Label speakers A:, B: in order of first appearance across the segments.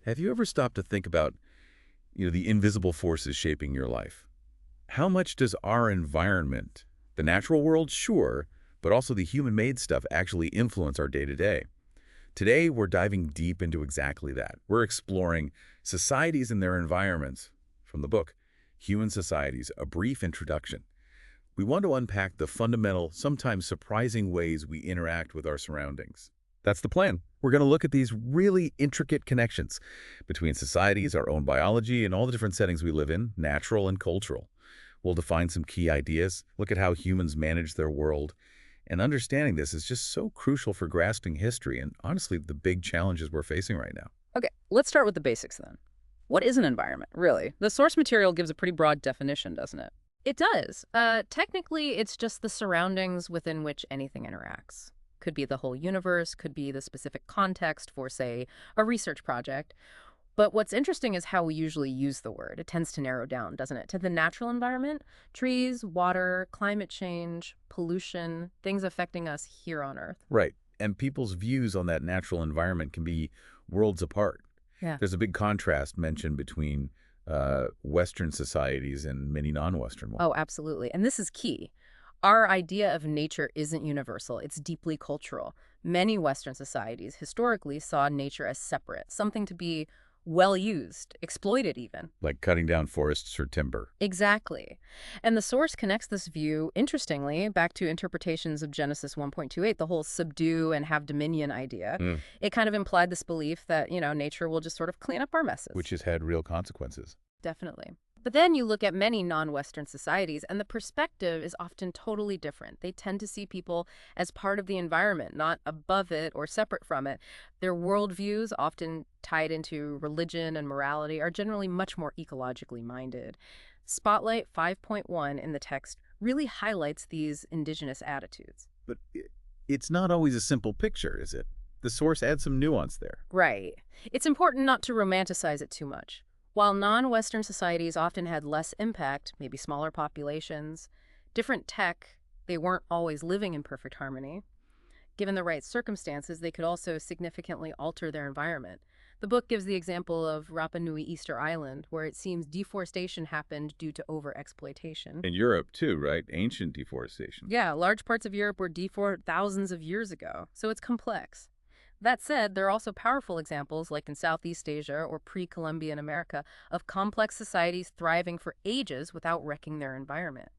A: Have you ever stopped to think about, the invisible forces shaping your life? How much does our environment, the natural world, sure, but also the human-made stuff actually influence our day-to-day? Today, we're diving deep into exactly that. We're exploring societies and their environments from the book, Human Societies, A Brief Introduction. We want to unpack the fundamental, sometimes surprising ways we interact with our surroundings. That's the plan. We're going to look at these really intricate connections between societies, our own biology, and all the different settings we live in, natural and cultural. We'll define some key ideas, look at how humans manage their world, and understanding this is just so crucial for grasping history and, honestly, the big challenges we're facing right now.
B: Okay, let's start with the basics then. What is an environment, really? The source material gives a pretty broad definition, doesn't it? It does. Technically, it's just the surroundings within which anything interacts. Could be the whole universe, could be the specific context for, say, a research project. But what's interesting is how we usually use the word. It tends to narrow down, doesn't it? To the natural environment, trees, water, climate change, pollution, things affecting us here on Earth.
A: Right. And people's views on that natural environment can be worlds apart.
B: Yeah.
A: There's a big contrast mentioned between Western societies and many non-Western ones.
B: Oh, absolutely. And this is key. Our idea of nature isn't universal. It's deeply cultural. Many Western societies historically saw nature as separate, something to be well used, exploited even.
A: Like cutting down forests or timber.
B: Exactly. And the source connects this view, interestingly, back to interpretations of Genesis 1.28, the whole subdue and have dominion idea. It kind of implied this belief that, nature will just sort of clean up our messes.
A: Which has had real consequences.
B: Definitely. But then you look at many non-Western societies, and the perspective is often totally different. They tend to see people as part of the environment, not above it or separate from it. Their worldviews, often tied into religion and morality, are generally much more ecologically minded. Spotlight 5.1 in the text really highlights these indigenous attitudes.
A: But it's not always a simple picture, is it? The source adds some nuance there.
B: Right. It's important not to romanticize it too much. While non-Western societies often had less impact, maybe smaller populations, different tech, they weren't always living in perfect harmony. Given the right circumstances, they could also significantly alter their environment. The book gives the example of Rapa Nui Easter Island, where it seems deforestation happened due to overexploitation.
A: In Europe, too, right? Ancient deforestation.
B: Yeah, large parts of Europe were deforested thousands of years ago, so it's complex. That said, there are also powerful examples, like in Southeast Asia or pre-Columbian America, of complex societies thriving for ages without wrecking their environment.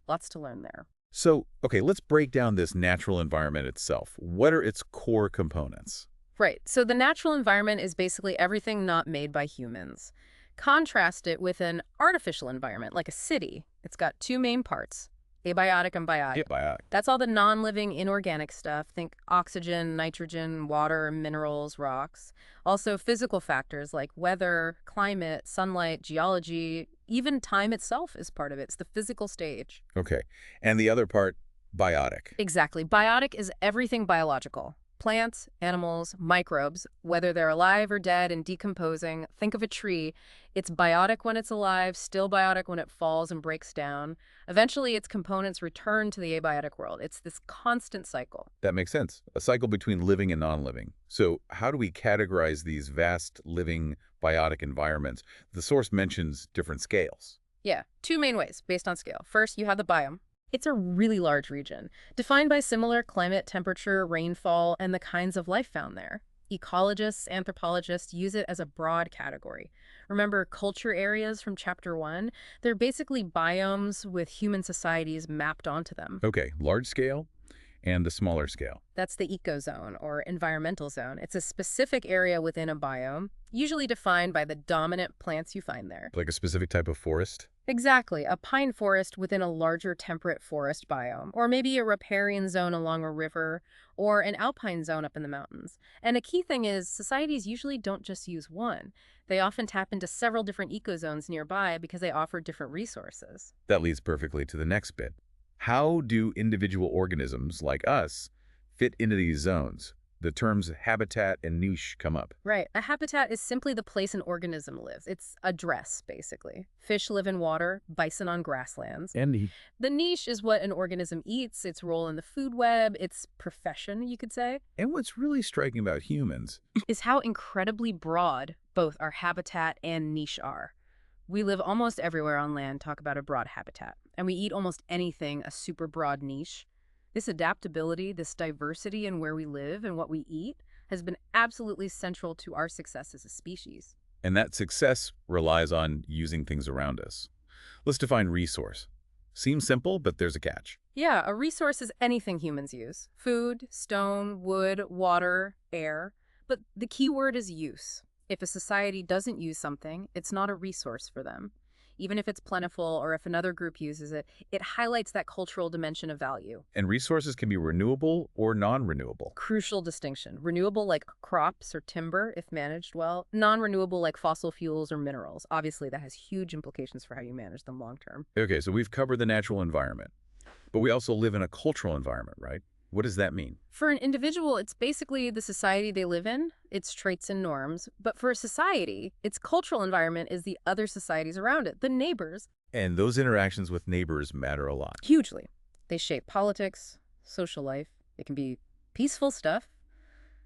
B: Lots to learn there.
A: So, okay, let's break down this natural environment itself. What are its core components?
B: Right. So the natural environment is basically everything not made by humans. Contrast it with an artificial environment, like a city. It's got two main parts. Abiotic and biotic.
A: Biotic.
B: That's all the non-living inorganic stuff. Think oxygen, nitrogen, water, minerals, rocks. Also physical factors like weather, climate, sunlight, geology, even time itself is part of it. It's the physical stage.
A: Okay. And the other part, biotic.
B: Exactly. Biotic is everything biological. Plants, animals, microbes, whether they're alive or dead and decomposing. Think of a tree. It's biotic when it's alive, still biotic when it falls and breaks down. Eventually, its components return to the abiotic world. It's this constant cycle.
A: That makes sense. A cycle between living and non-living. So how do we categorize these vast living biotic environments? The source mentions different scales.
B: Yeah, two main ways based on scale. First, you have the biome. It's a really large region, defined by similar climate, temperature, rainfall, and the kinds of life found there. Ecologists, anthropologists use it as a broad category. Remember culture areas from Chapter 1? They're basically biomes with human societies mapped onto them.
A: Okay, large scale and the smaller scale.
B: That's the ecozone, or environmental zone. It's a specific area within a biome, usually defined by the dominant plants you find there.
A: Like a specific type of forest?
B: Exactly, a pine forest within a larger temperate forest biome, or maybe a riparian zone along a river, or an alpine zone up in the mountains. And a key thing is, societies usually don't just use one. They often tap into several different ecozones nearby because they offer different resources.
A: That leads perfectly to the next bit. How do individual organisms like us fit into these zones? The terms habitat and niche come up.
B: Right. A habitat is simply the place an organism lives. It's a dress, basically. Fish live in water, bison on grasslands.
A: And
B: the niche is what an organism eats, its role in the food web, its profession, you could say.
A: what's really striking about humans
B: is how incredibly broad Both our habitat and niche are. We live almost everywhere on land, talk about a broad habitat, and we eat almost anything a super broad niche. This adaptability, this diversity in where we live and what we eat, has been absolutely central to our success as a species.
A: And that success relies on using things around us. Let's define resource. Seems simple, but there's a catch.
B: Yeah, a resource is anything humans use. Food, stone, wood, water, air. But the key word is use. If a society doesn't use something, it's not a resource for them. Even if it's plentiful or if another group uses it, it highlights that cultural dimension of value.
A: And resources can be renewable or non-renewable.
B: Crucial distinction. Renewable like crops or timber, if managed well. Non-renewable like fossil fuels or minerals. Obviously, that has huge implications for how you manage them long term.
A: Okay, so we've covered the natural environment, but we also live in a cultural environment, right? What does that mean?
B: For an individual, it's basically the society they live in, its traits and norms. But for a society, its cultural environment is the other societies around it, the neighbors.
A: And those interactions with neighbors matter a lot.
B: Hugely. They shape politics, social life. It can be peaceful stuff,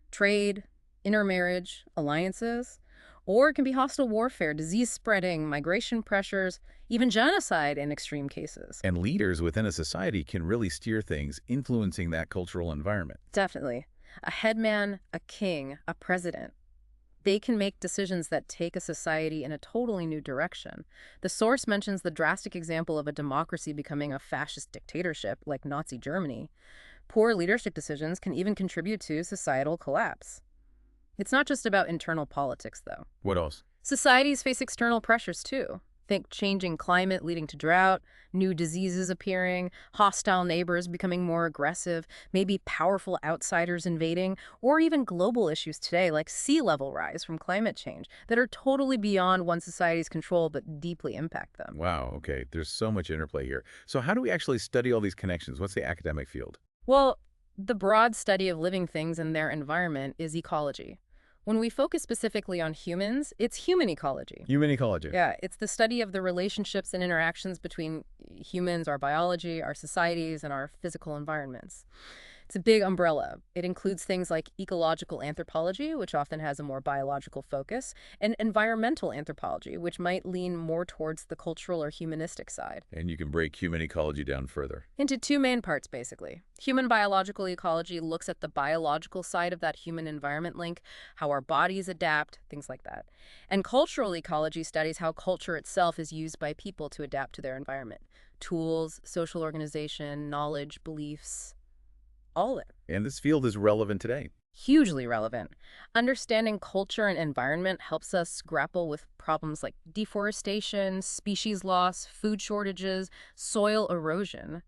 B: trade, intermarriage, alliances, or it can be hostile warfare, disease spreading, migration pressures, even genocide in extreme cases.
A: And leaders within a society can really steer things, influencing that cultural environment.
B: Definitely. A headman, a king, a president. They can make decisions that take a society in a totally new direction. The source mentions the drastic example of a democracy becoming a fascist dictatorship like Nazi Germany. Poor leadership decisions can even contribute to societal collapse. It's not just about internal politics, though.
A: What else?
B: Societies face external pressures, too. Think changing climate leading to drought, new diseases appearing, hostile neighbors becoming more aggressive, maybe powerful outsiders invading, or even global issues today like sea level rise from climate change that are totally beyond one society's control but deeply impact them.
A: Wow, okay, there's so much interplay here. So how do we actually study all these connections? What's the academic field?
B: Well, the broad study of living things and their environment is ecology. When we focus specifically on humans, it's human ecology.
A: Human ecology.
B: Yeah, it's the study of the relationships and interactions between humans, our biology, our societies, and our physical environments. It's a big umbrella. It includes things like ecological anthropology, which often has a more biological focus, and environmental anthropology, which might lean more towards the cultural or humanistic side.
A: And you can break human ecology down further.
B: Into two main parts, basically. Human biological ecology looks at the biological side of that human environment link, how our bodies adapt, things like that. And cultural ecology studies how culture itself is used by people to adapt to their environment. Tools, social organization, knowledge, beliefs, all of it.
A: And this field is relevant today.
B: Hugely relevant. Understanding culture and environment helps us grapple with problems like deforestation, species loss, food shortages, soil erosion.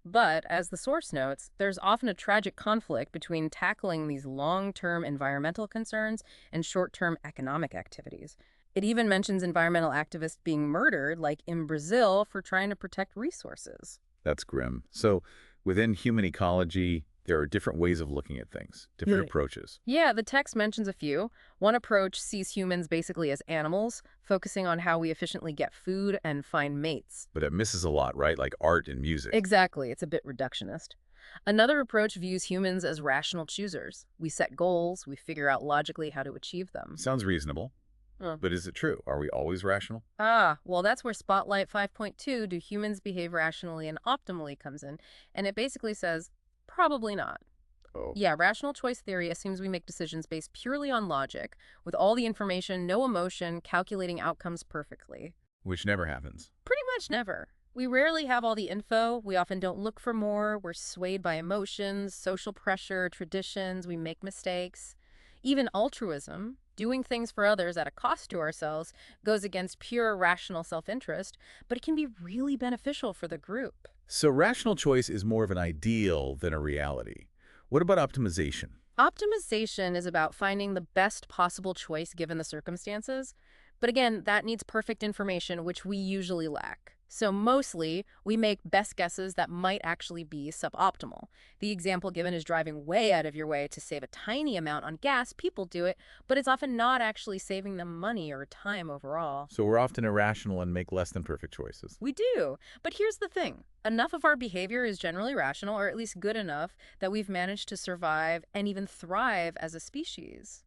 B: But, as the source notes, there's often a tragic conflict between tackling these long-term environmental concerns and short-term economic activities. It even mentions environmental activists being murdered, like in Brazil, for trying to protect resources.
A: That's grim. So within human ecology, there are different ways of looking at things, different approaches.
B: Yeah, the text mentions a few. One approach sees humans basically as animals, focusing on how we efficiently get food and find mates.
A: But it misses a lot, right? Like art and music.
B: Exactly, it's a bit reductionist. Another approach views humans as rational choosers. We set goals, we figure out logically how to achieve them.
A: Sounds reasonable. But is it true? Are we always rational?
B: Well, that's where Spotlight 5.2, Do Humans Behave Rationally and Optimally, comes in. And it basically says, probably not.
A: Oh.
B: Yeah, rational choice theory assumes we make decisions based purely on logic, with all the information, no emotion, calculating outcomes perfectly.
A: Which never happens.
B: Pretty much never. We rarely have all the info. We often don't look for more. We're swayed by emotions, social pressure, traditions. We make mistakes. Even altruism, doing things for others at a cost to ourselves, goes against pure rational self-interest, but it can be really beneficial for the group.
A: So rational choice is more of an ideal than a reality. What about optimization?
B: Optimization is about finding the best possible choice given the circumstances. But again, that needs perfect information, which we usually lack. So mostly, we make best guesses that might actually be suboptimal. The example given is driving way out of your way to save a tiny amount on gas. People do it, but it's often not actually saving them money or time overall.
A: So we're often irrational and make less than perfect choices.
B: We do. But here's the thing. Enough of our behavior is generally rational, or at least good enough, that we've managed to survive and even thrive as a species.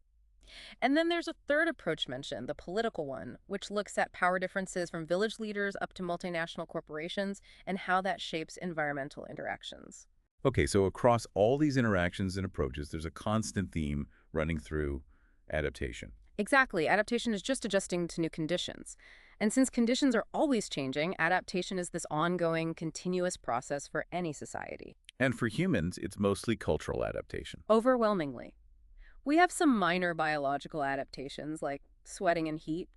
B: And then there's a third approach mentioned, the political one, which looks at power differences from village leaders up to multinational corporations and how that shapes environmental interactions.
A: Okay, so across all these interactions and approaches, there's a constant theme running through adaptation.
B: Exactly. Adaptation is just adjusting to new conditions. And since conditions are always changing, adaptation is this ongoing, continuous process for any society.
A: And for humans, it's mostly cultural adaptation.
B: Overwhelmingly. We have some minor biological adaptations like sweating and heat,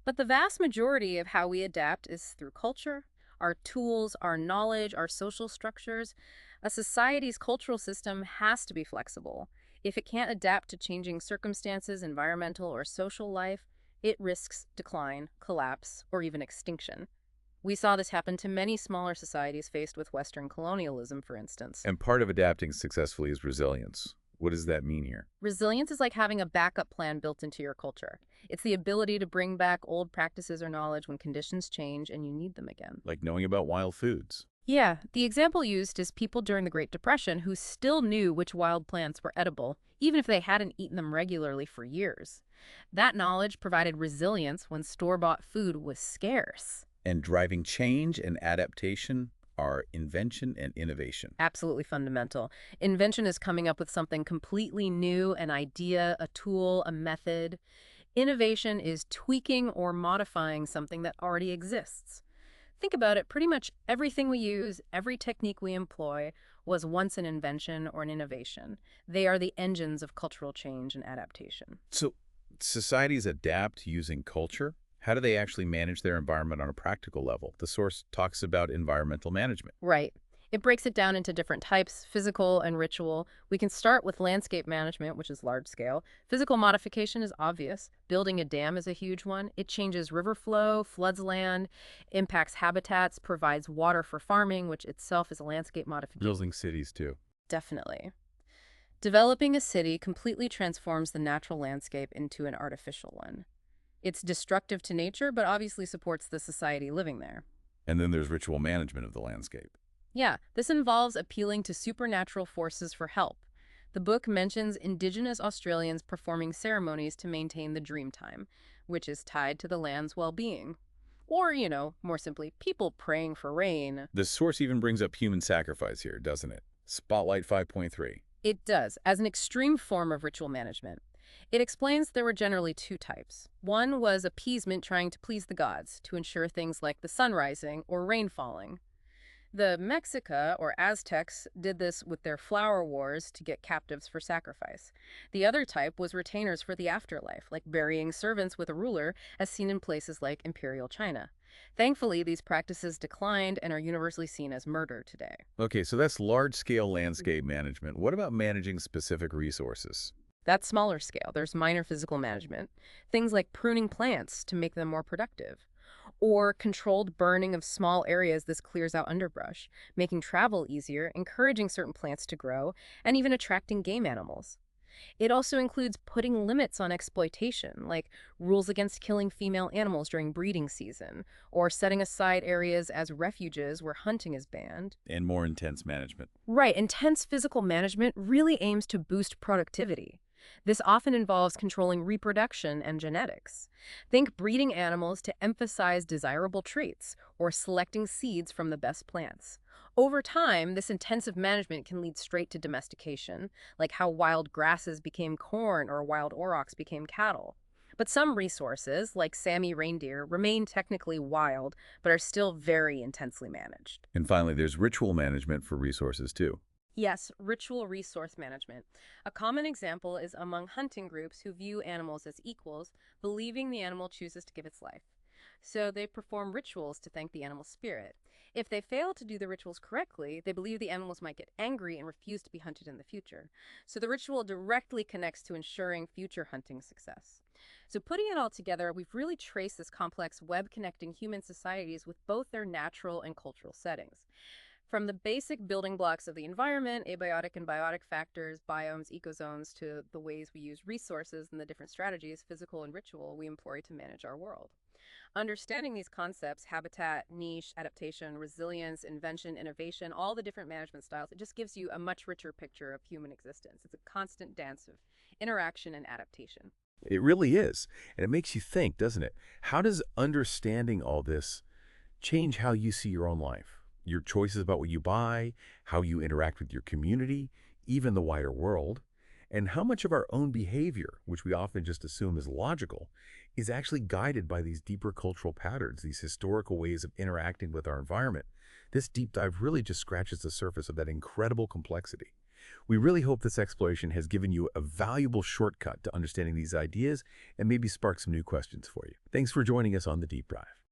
B: but the vast majority of how we adapt is through culture, our tools, our knowledge, our social structures. A society's cultural system has to be flexible. If it can't adapt to changing circumstances, environmental or social life, it risks decline, collapse, or even extinction. We saw this happen to many smaller societies faced with Western colonialism, for instance.
A: And part of adapting successfully is resilience. What does that mean here?
B: Resilience is like having a backup plan built into your culture. It's the ability to bring back old practices or knowledge when conditions change and you need them again.
A: Like knowing about wild foods.
B: Yeah, the example used is people during the Great Depression who still knew which wild plants were edible, even if they hadn't eaten them regularly for years. That knowledge provided resilience when store-bought food was scarce.
A: And driving change and adaptation are invention and innovation.
B: Absolutely fundamental. Invention is coming up with something completely new, an idea, a tool, a method. Innovation is tweaking or modifying something that already exists. Think about it, pretty much everything we use, every technique we employ, was once an invention or an innovation. They are the engines of cultural change and adaptation.
A: So societies adapt using culture. How do they actually manage their environment on a practical level? The source talks about environmental management.
B: Right. It breaks it down into different types, physical and ritual. We can start with landscape management, which is large scale. Physical modification is obvious. Building a dam is a huge one. It changes river flow, floods land, impacts habitats, provides water for farming, which itself is a landscape modification.
A: Building cities, too.
B: Definitely. Developing a city completely transforms the natural landscape into an artificial one. It's destructive to nature, but obviously supports the society living there.
A: And then there's ritual management of the landscape.
B: Yeah, this involves appealing to supernatural forces for help. The book mentions Indigenous Australians performing ceremonies to maintain the Dreamtime, which is tied to the land's well-being. Or, more simply, people praying for rain.
A: The source even brings up human sacrifice here, doesn't it? Spotlight 5.3.
B: It does, as an extreme form of ritual management. It explains there were generally two types. One was appeasement, trying to please the gods, to ensure things like the sun rising or rain falling. The Mexica, or Aztecs, did this with their flower wars to get captives for sacrifice. The other type was retainers for the afterlife, like burying servants with a ruler, as seen in places like Imperial China. Thankfully, these practices declined and are universally seen as murder today.
A: Okay, so that's large-scale landscape management. What about managing specific resources?
B: That's smaller scale. There's minor physical management. Things like pruning plants to make them more productive. Or controlled burning of small areas. This clears out underbrush, making travel easier, encouraging certain plants to grow, and even attracting game animals. It also includes putting limits on exploitation, like rules against killing female animals during breeding season, or setting aside areas as refuges where hunting is banned.
A: And more intense management.
B: Right, intense physical management really aims to boost productivity. This often involves controlling reproduction and genetics. Think breeding animals to emphasize desirable traits or selecting seeds from the best plants. Over time, this intensive management can lead straight to domestication, like how wild grasses became corn or wild aurochs became cattle. But some resources, like Sami reindeer, remain technically wild, but are still very intensely managed.
A: And finally, there's ritual management for resources, too.
B: Yes, ritual resource management. A common example is among hunting groups who view animals as equals, believing the animal chooses to give its life. So they perform rituals to thank the animal's spirit. If they fail to do the rituals correctly, they believe the animals might get angry and refuse to be hunted in the future. So the ritual directly connects to ensuring future hunting success. So putting it all together, we've really traced this complex web connecting human societies with both their natural and cultural settings. From the basic building blocks of the environment, abiotic and biotic factors, biomes, ecozones, to the ways we use resources and the different strategies, physical and ritual, we employ to manage our world. Understanding these concepts, habitat, niche, adaptation, resilience, invention, innovation, all the different management styles, it just gives you a much richer picture of human existence. It's a constant dance of interaction and adaptation.
A: It really is. And it makes you think, doesn't it? How does understanding all this change how you see your own life? Your choices about what you buy, how you interact with your community, even the wider world, and how much of our own behavior, which we often just assume is logical, is actually guided by these deeper cultural patterns, these historical ways of interacting with our environment. This deep dive really just scratches the surface of that incredible complexity. We really hope this exploration has given you a valuable shortcut to understanding these ideas and maybe spark some new questions for you. Thanks for joining us on the Deep Dive.